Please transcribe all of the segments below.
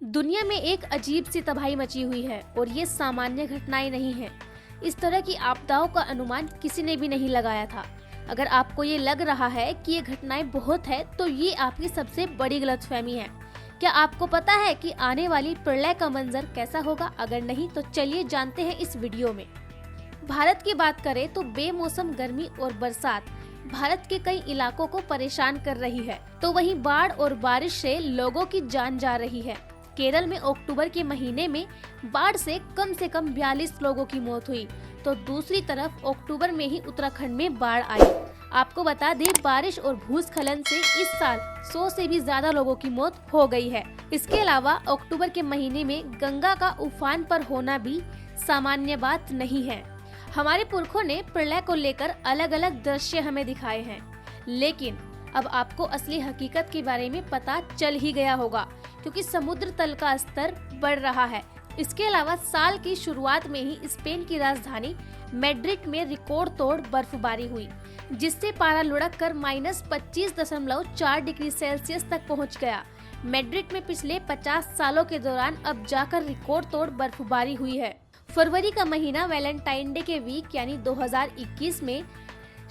दुनिया में एक अजीब सी तबाही मची हुई है और ये सामान्य घटनाएं नहीं है। इस तरह की आपदाओं का अनुमान किसी ने भी नहीं लगाया था। अगर आपको ये लग रहा है कि ये घटनाएं बहुत है, तो ये आपकी सबसे बड़ी गलतफहमी है। क्या आपको पता है कि आने वाली प्रलय का मंजर कैसा होगा? अगर नहीं तो चलिए जानते हैं इस वीडियो में। भारत की बात करें तो बेमौसम गर्मी और बरसात भारत के कई इलाकों को परेशान कर रही है, तो वहीं बाढ़ और बारिश से लोगों की जान जा रही है। केरल में अक्टूबर के महीने में बाढ़ से कम 42 लोगों की मौत हुई, तो दूसरी तरफ अक्टूबर में ही उत्तराखंड में बाढ़ आई। आपको बता दें, बारिश और भूस्खलन से इस साल 100 से भी ज्यादा लोगों की मौत हो गई है। इसके अलावा अक्टूबर के महीने में गंगा का उफान पर होना भी सामान्य बात नहीं है। हमारे पुरखों ने प्रलय को लेकर अलग अलग दृश्य हमें दिखाए हैं, लेकिन अब आपको असली हकीकत के बारे में पता चल ही गया होगा, क्योंकि समुद्र तल का स्तर बढ़ रहा है। इसके अलावा साल की शुरुआत में ही स्पेन की राजधानी मैड्रिड में रिकॉर्ड तोड़ बर्फबारी हुई, जिससे पारा लुढ़क कर -25.4 डिग्री सेल्सियस तक पहुंच गया। मैड्रिड में पिछले 50 सालों के दौरान अब जाकर रिकॉर्ड तोड़ बर्फबारी हुई है। फरवरी का महीना वैलेंटाइन डे के वीक यानी 2021 में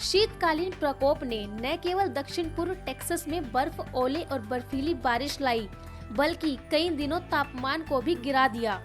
शीतकालीन प्रकोप ने न केवल दक्षिण पूर्व टेक्सास में बर्फ, ओले और बर्फीली बारिश लाई, बल्कि कई दिनों तापमान को भी गिरा दिया।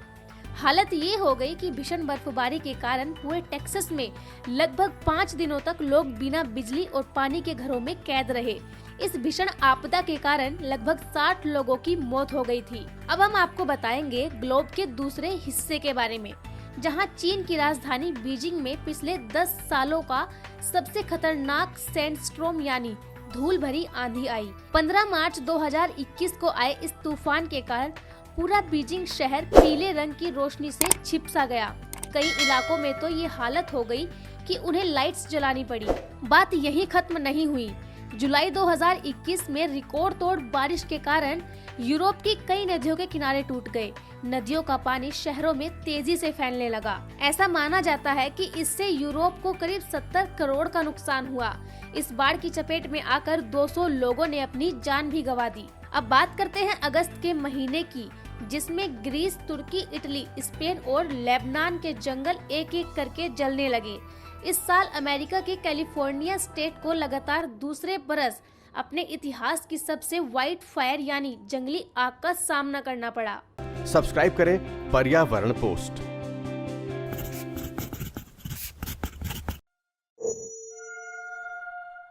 हालत ये हो गई कि भीषण बर्फबारी के कारण पूरे टेक्सास में लगभग 5 दिनों तक लोग बिना बिजली और पानी के घरों में कैद रहे। इस भीषण आपदा के कारण लगभग 60 लोगों की मौत हो गई थी। अब हम आपको बताएंगे ग्लोब के दूसरे हिस्से के बारे में, जहां चीन की राजधानी बीजिंग में पिछले 10 सालों का सबसे खतरनाक सैंडस्टॉर्म यानी धूल भरी आंधी आई। 15 मार्च 2021 को आए इस तूफान के कारण पूरा बीजिंग शहर पीले रंग की रोशनी से छिप सा गया। कई इलाकों में तो ये हालत हो गई कि उन्हें लाइट्स जलानी पड़ी। बात यही खत्म नहीं हुई। जुलाई 2021 में रिकॉर्ड तोड़ बारिश के कारण यूरोप की कई नदियों के किनारे टूट गए। नदियों का पानी शहरों में तेजी से फैलने लगा। ऐसा माना जाता है कि इससे यूरोप को करीब 70 करोड़ का नुकसान हुआ। इस बाढ़ की चपेट में आकर 200 लोगों ने अपनी जान भी गंवा दी। अब बात करते हैं अगस्त के महीने की, जिसमें ग्रीस, तुर्की, इटली, स्पेन और लेबनान के जंगल एक एक करके जलने लगे। इस साल अमेरिका के कैलिफोर्निया स्टेट को लगातार दूसरे बरस अपने इतिहास की सबसे वाइल्ड फायर यानी जंगली आग का सामना करना पड़ा। सब्सक्राइब करें पर्यावरण पोस्ट।